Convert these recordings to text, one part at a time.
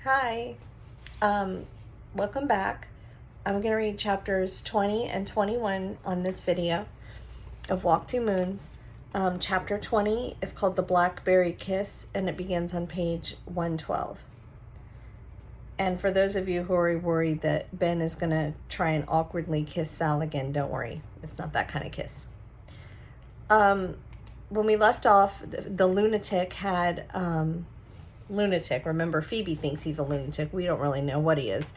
Hi, um, welcome back. I'm going to read chapters 20 and 21 on this video of Walk Two Moons. Chapter 20 is called The Blackberry Kiss, and it begins on page 112. And for those of you who are worried that Ben is going to try and awkwardly kiss Sal again, don't worry. It's not that kind of kiss. When we left off, the lunatic had... lunatic. Remember, Phoebe thinks he's a lunatic. We don't really know what he is.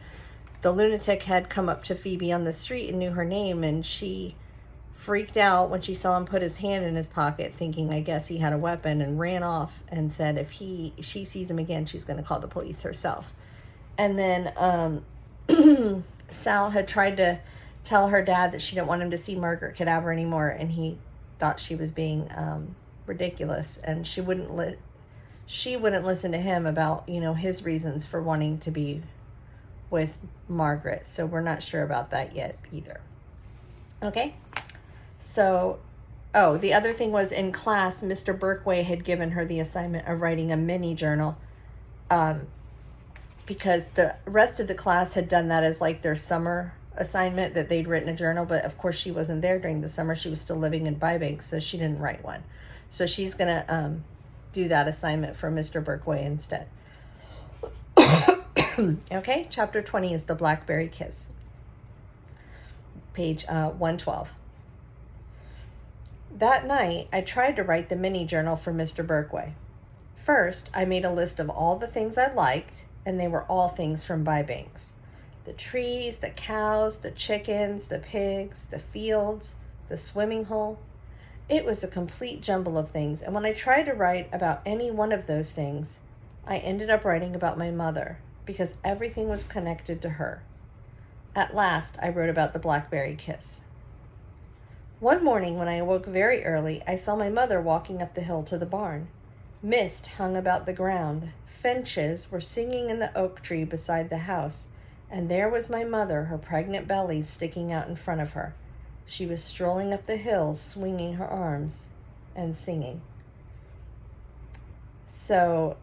The lunatic had come up to Phoebe on the street and knew her name, and she freaked out when she saw him put his hand in his pocket, thinking, I guess, he had a weapon, and ran off and said if she sees him again, she's going to call the police herself. And then Sal had tried to tell her dad that she didn't want him to see Margaret Cadaver anymore, and he thought she was being ridiculous, and she wouldn't listen to him about, his reasons for wanting to be with Margaret. So we're not sure about that yet either. Okay. So, the other thing was in class, Mr. Berkway had given her the assignment of writing a mini journal, because the rest of the class had done that as like their summer assignment, that they'd written a journal. But of course she wasn't there during the summer. She was still living in Bybank, so she didn't write one. So she's going to, do that assignment for Mr. Berkway instead. Okay, chapter 20 is The Blackberry Kiss. Page 112. That night, I tried to write the mini journal for Mr. Berkway. First, I made a list of all the things I liked, and they were all things from Bybanks. The trees, the cows, the chickens, the pigs, the fields, the swimming hole. It was a complete jumble of things, and when I tried to write about any one of those things, I ended up writing about my mother, because everything was connected to her. At last, I wrote about the Blackberry Kiss. One morning when I awoke very early, I saw my mother walking up the hill to the barn. Mist hung about the ground. Finches were singing in the oak tree beside the house, and there was my mother, her pregnant belly sticking out in front of her. She was strolling up the hill, swinging her arms and singing. So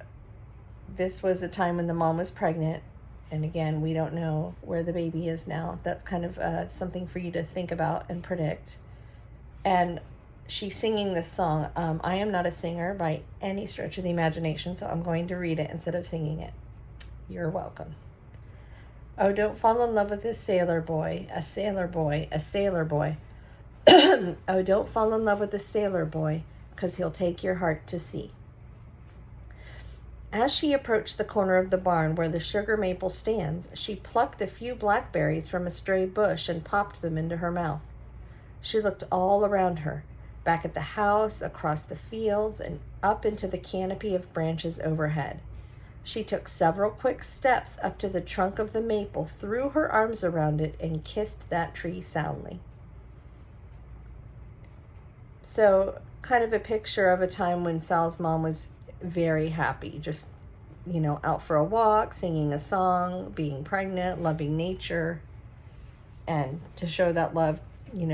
this was a time when the mom was pregnant. And again, we don't know where the baby is now. That's kind of something for you to think about and predict. And she's singing this song. I am not a singer by any stretch of the imagination, so I'm going to read it instead of singing it. You're welcome. Oh, don't fall in love with a sailor boy, a sailor boy, a sailor boy. Oh, don't fall in love with a sailor boy, 'cause he'll take your heart to sea. As she approached the corner of the barn where the sugar maple stands, she plucked a few blackberries from a stray bush and popped them into her mouth. She looked all around her, back at the house, across the fields, and up into the canopy of branches overhead. She took several quick steps up to the trunk of the maple, threw her arms around it, and kissed that tree soundly. So, kind of a picture of a time when Sal's mom was very happy, just, out for a walk, singing a song, being pregnant, loving nature, and to show that love,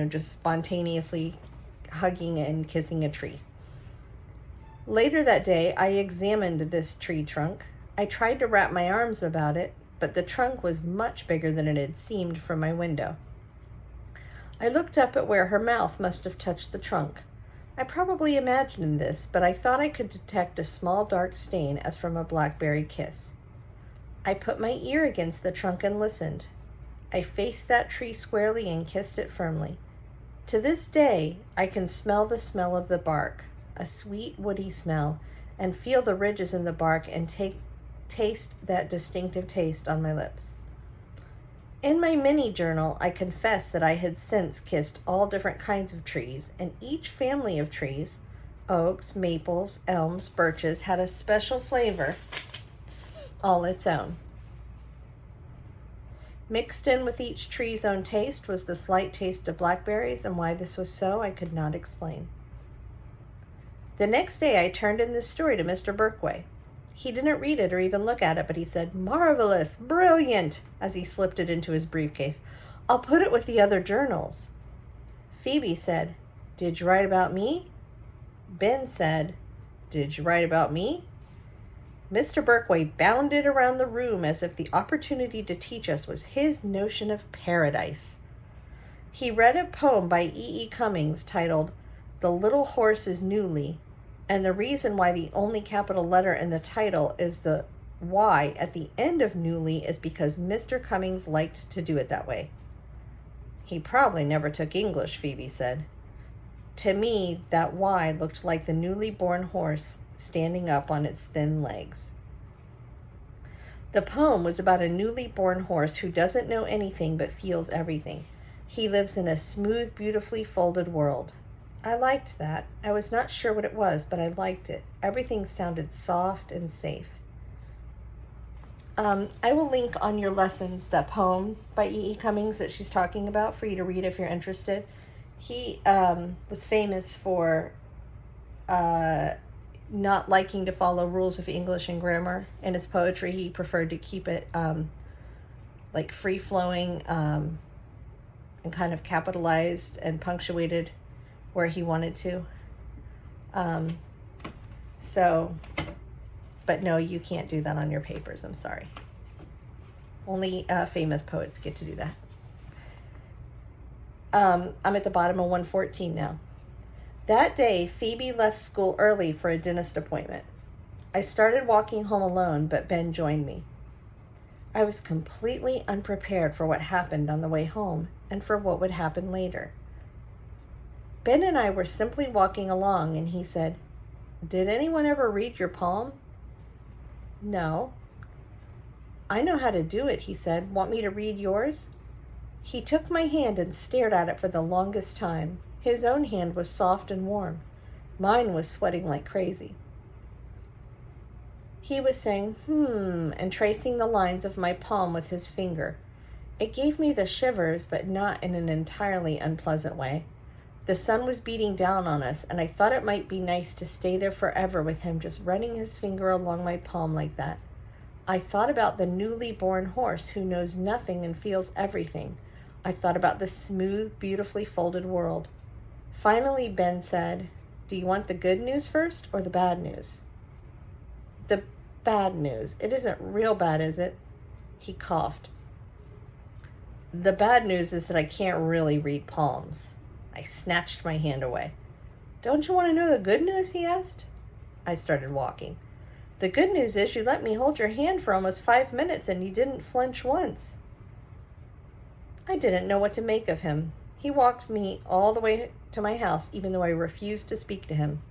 just spontaneously hugging and kissing a tree. Later that day, I examined this tree trunk. I tried to wrap my arms about it, but the trunk was much bigger than it had seemed from my window. I looked up at where her mouth must have touched the trunk. I probably imagined this, but I thought I could detect a small dark stain as from a blackberry kiss. I put my ear against the trunk and listened. I faced that tree squarely and kissed it firmly. To this day, I can smell the smell of the bark, a sweet woody smell, and feel the ridges in the bark and taste that distinctive taste on my lips. In my mini journal, I confess that I had since kissed all different kinds of trees, and each family of trees, oaks, maples, elms, birches, had a special flavor all its own. Mixed in with each tree's own taste was the slight taste of blackberries, and why this was so, I could not explain. The next day, I turned in this story to Mr. Berkway. He didn't read it or even look at it, but he said, "Marvelous, brilliant," as he slipped it into his briefcase. "I'll put it with the other journals." Phoebe said, "Did you write about me?" Ben said, "Did you write about me?" Mr. Berkway bounded around the room as if the opportunity to teach us was his notion of paradise. He read a poem by E. E. Cummings titled "The Little Horse is Newly," and the reason why the only capital letter in the title is the Y at the end of Newly is because Mr. Cummings liked to do it that way. He probably never took English, Phoebe said. To me, that Y looked like the newly born horse standing up on its thin legs. The poem was about a newly born horse who doesn't know anything but feels everything. He lives in a smooth, beautifully folded world. I liked that. I was not sure what it was, but I liked it. Everything sounded soft and safe. I will link on your lessons that poem by E. E. Cummings that she's talking about for you to read if you're interested. He was famous for not liking to follow rules of English and grammar. In his poetry, he preferred to keep it like free-flowing and kind of capitalized and punctuated where he wanted to. But no, you can't do that on your papers. I'm sorry. Only famous poets get to do that. I'm at the bottom of 114 now. That day, Phoebe left school early for a dentist appointment. I started walking home alone, but Ben joined me. I was completely unprepared for what happened on the way home and for what would happen later. Ben and I were simply walking along, and he said, "Did anyone ever read your poem?" "No." "I know how to do it," he said. "Want me to read yours?" He took my hand and stared at it for the longest time. His own hand was soft and warm. Mine was sweating like crazy. He was saying, and tracing the lines of my palm with his finger. It gave me the shivers, but not in an entirely unpleasant way. The sun was beating down on us, and I thought it might be nice to stay there forever with him just running his finger along my palm like that. I thought about the newly born horse who knows nothing and feels everything. I thought about the smooth, beautifully folded world. Finally, Ben said, "Do you want the good news first or the bad news?" "The bad news. It isn't real bad, is it?" He coughed. "The bad news is that I can't really read palms." I snatched my hand away. "Don't you want to know the good news?" he asked. I started walking. "The good news is you let me hold your hand for almost 5 minutes and you didn't flinch once." I didn't know what to make of him. He walked me all the way to my house, even though I refused to speak to him.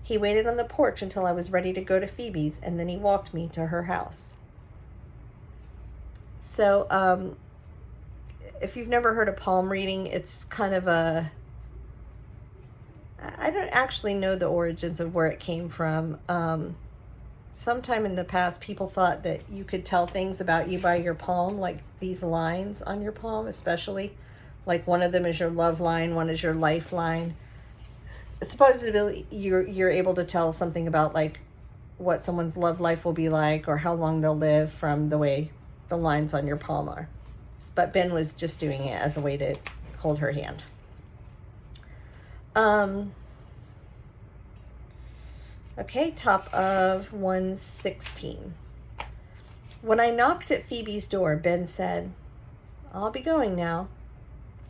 He waited on the porch until I was ready to go to Phoebe's, and then he walked me to her house. So, if you've never heard of palm reading, it's kind of I don't actually know the origins of where it came from. Sometime in the past, people thought that you could tell things about you by your palm, like these lines on your palm, especially. Like one of them is your love line, one is your lifeline. Supposedly, you're able to tell something about like what someone's love life will be like or how long they'll live from the way the lines on your palm are. But Ben was just doing it as a way to hold her hand. Okay, top of 116. When I knocked at Phoebe's door, Ben said, "I'll be going now."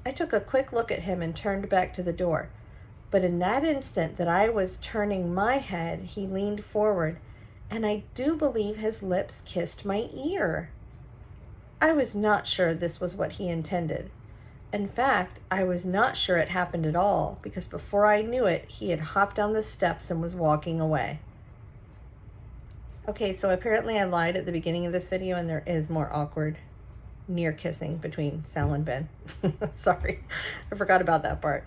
I took a quick look at him and turned back to the door. But in that instant that I was turning my head, he leaned forward, and I do believe his lips kissed my ear. I was not sure this was what he intended. In fact, I was not sure it happened at all, because before I knew it, he had hopped down the steps and was walking away. Okay, so apparently I lied at the beginning of this video, and there is more awkward near kissing between Sal and Ben. Sorry, I forgot about that part.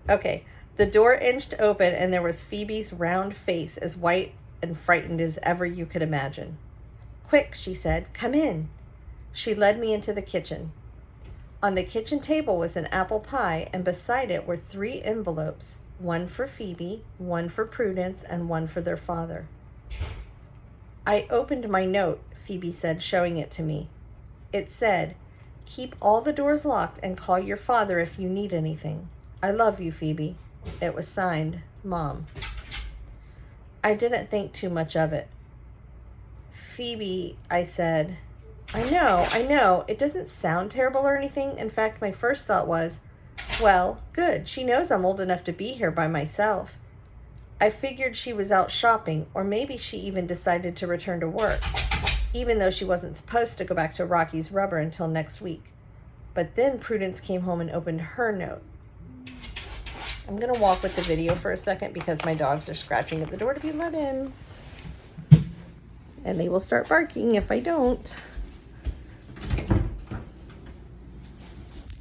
Okay, the door inched open, and there was Phoebe's round face, as white and frightened as ever you could imagine. "Quick," she said, "come in." She led me into the kitchen. On the kitchen table was an apple pie, and beside it were 3 envelopes, one for Phoebe, one for Prudence, and one for their father. I opened my note, Phoebe said, showing it to me. It said, "Keep all the doors locked and call your father if you need anything. I love you, Phoebe." It was signed, Mom. I didn't think too much of it. Phoebe, I said, I know. It doesn't sound terrible or anything. In fact, my first thought was, well, good. She knows I'm old enough to be here by myself. I figured she was out shopping, or maybe she even decided to return to work, even though she wasn't supposed to go back to Rocky's Rubber until next week. But then Prudence came home and opened her note. I'm going to walk with the video for a second because my dogs are scratching at the door to be let in. And they will start barking if I don't.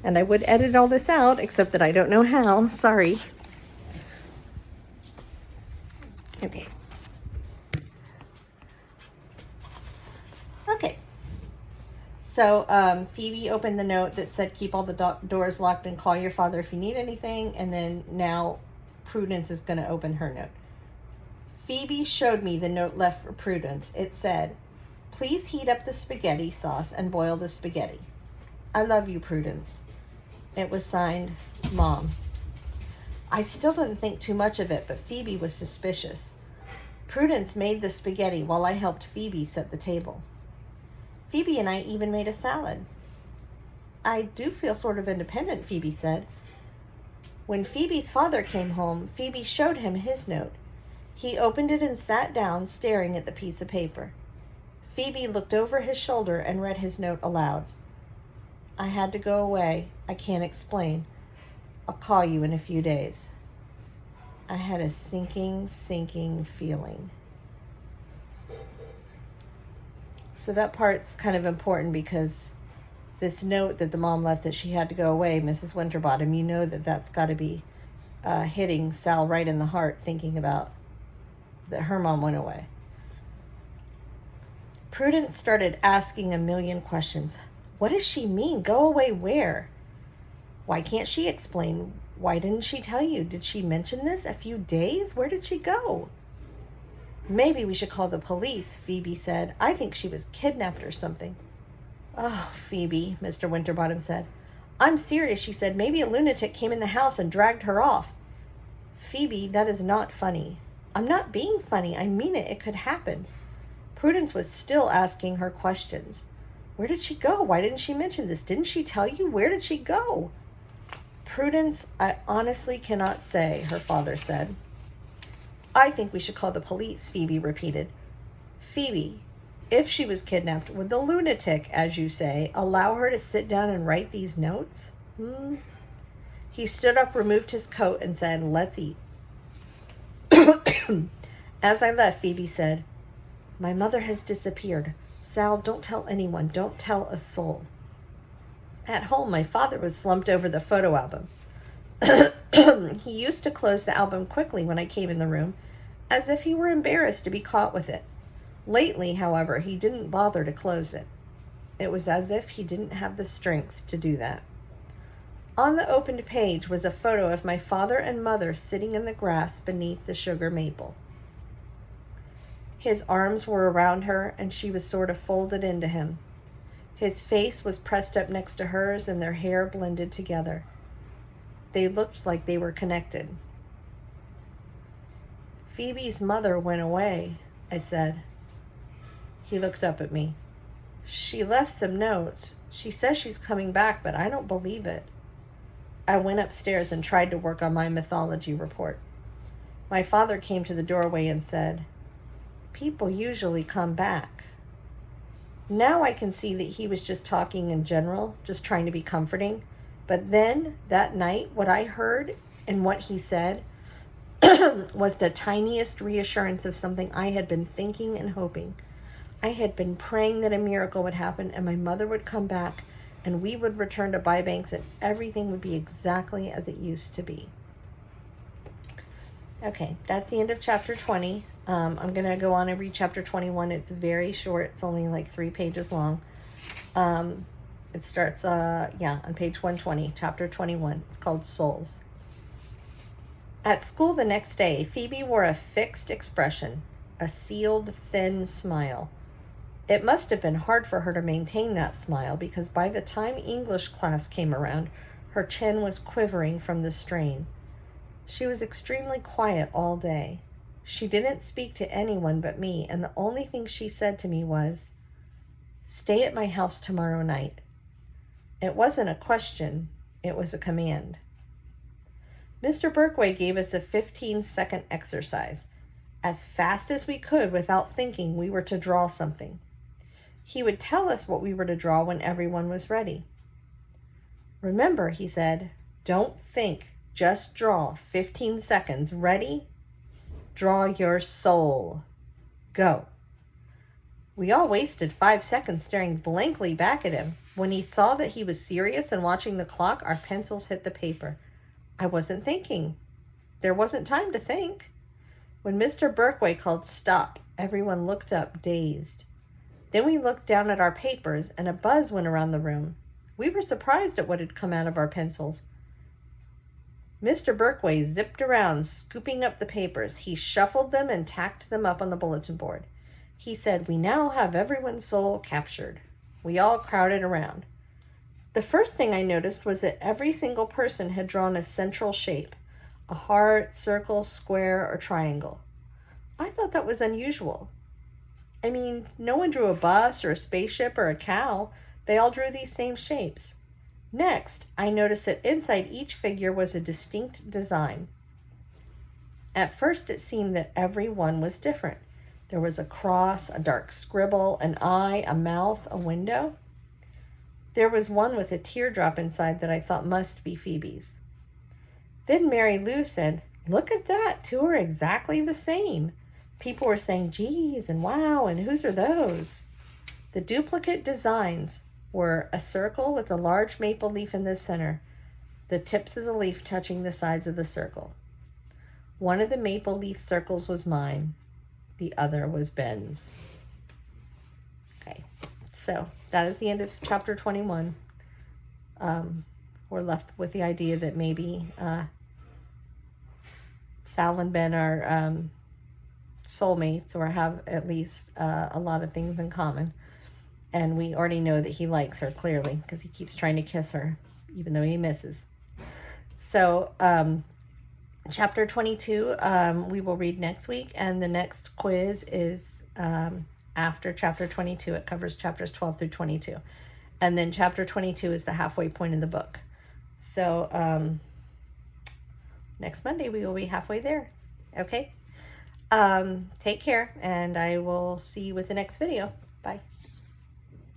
And I would edit all this out, except that I don't know how. Sorry. Okay. Okay. So Phoebe opened the note that said, keep all the doors locked and call your father if you need anything. And then now Prudence is going to open her note. Phoebe showed me the note left for Prudence. It said, please heat up the spaghetti sauce and boil the spaghetti. I love you, Prudence. It was signed, Mom. I still didn't think too much of it, but Phoebe was suspicious. Prudence made the spaghetti while I helped Phoebe set the table. Phoebe and I even made a salad. I do feel sort of independent, Phoebe said. When Phoebe's father came home, Phoebe showed him his note. He opened it and sat down, staring at the piece of paper. Phoebe looked over his shoulder and read his note aloud. I had to go away. I can't explain. I'll call you in a few days. I had a sinking feeling. So that part's kind of important because this note that the mom left that she had to go away, Mrs. Winterbottom, you know that that's got to be hitting Sal right in the heart, thinking about that her mom went away. Prudence started asking a million questions. What does she mean? Go away where? Why can't she explain? Why didn't she tell you? Did she mention this? A few days? Where did she go? Maybe we should call the police, Phoebe said. I think she was kidnapped or something. Oh, Phoebe, Mr. Winterbottom said. I'm serious, she said. Maybe a lunatic came in the house and dragged her off. Phoebe, that is not funny. I'm not being funny. I mean it. It could happen. Prudence was still asking her questions. Where did she go? Why didn't she mention this? Didn't she tell you? Where did she go? Prudence, I honestly cannot say, her father said. I think we should call the police, Phoebe repeated. Phoebe, if she was kidnapped, would the lunatic, as you say, allow her to sit down and write these notes? He stood up, removed his coat, and said, let's eat. As I left, Phoebe said, my mother has disappeared. Sal, don't tell anyone. Don't tell a soul. At home, my father was slumped over the photo album. He used to close the album quickly when I came in the room, as if he were embarrassed to be caught with it. Lately, however, he didn't bother to close it. It was as if he didn't have the strength to do that. On the opened page was a photo of my father and mother sitting in the grass beneath the sugar maple. His arms were around her, and she was sort of folded into him. His face was pressed up next to hers, and their hair blended together. They looked like they were connected. Phoebe's mother went away, I said. He looked up at me. She left some notes. She says she's coming back, but I don't believe it. I went upstairs and tried to work on my mythology report. My father came to the doorway and said, people usually come back. Now I can see that he was just talking in general, just trying to be comforting. But then, that night, what I heard and what he said was the tiniest reassurance of something I had been thinking and hoping. I had been praying that a miracle would happen and my mother would come back and we would return to Bybanks and everything would be exactly as it used to be. Okay, that's the end of chapter 20. I'm going to go on and read chapter 21. It's very short. It's only like 3 pages long. It starts, on page 120, chapter 21. It's called Souls. At school the next day, Phoebe wore a fixed expression, a sealed, thin smile. It must have been hard for her to maintain that smile because by the time English class came around, her chin was quivering from the strain. She was extremely quiet all day. She didn't speak to anyone but me, and the only thing she said to me was, "Stay at my house tomorrow night." It wasn't a question, it was a command. Mr. Berkway gave us a 15-second exercise. As fast as we could without thinking, we were to draw something. He would tell us what we were to draw when everyone was ready. "Remember," he said, "don't think, just draw. 15 seconds. Ready? Draw your soul. Go." We all wasted 5 seconds staring blankly back at him. When he saw that he was serious and watching the clock, our pencils hit the paper. I wasn't thinking. There wasn't time to think. When Mr. Berkway called stop, everyone looked up, dazed. Then we looked down at our papers, and a buzz went around the room. We were surprised at what had come out of our pencils. Mr. Berkway zipped around, scooping up the papers. He shuffled them and tacked them up on the bulletin board. He said, "We now have everyone's soul captured." We all crowded around. The first thing I noticed was that every single person had drawn a central shape, a heart, circle, square, or triangle. I thought that was unusual. I mean, no one drew a bus or a spaceship or a cow. They all drew these same shapes. Next, I noticed that inside each figure was a distinct design. At first, it seemed that every one was different. There was a cross, a dark scribble, an eye, a mouth, a window. There was one with a teardrop inside that I thought must be Phoebe's. Then Mary Lou said, "Look at that, 2 are exactly the same." People were saying, "Geez," and "Wow," and "Whose are those?" The duplicate designs were a circle with a large maple leaf in the center, the tips of the leaf touching the sides of the circle. One of the maple leaf circles was mine. The other was Ben's. Okay, so that is the end of chapter 21. We're left with the idea that maybe Sal and Ben are soulmates, or have at least a lot of things in common. And we already know that he likes her, clearly, because he keeps trying to kiss her, even though he misses. So chapter 22 we will read next week, and the next quiz is after chapter 22. It covers chapters 12 through 22. And then chapter 22 is the halfway point in the book. So next Monday we will be halfway there. Okay? Take care, and I will see you with the next video. Bye.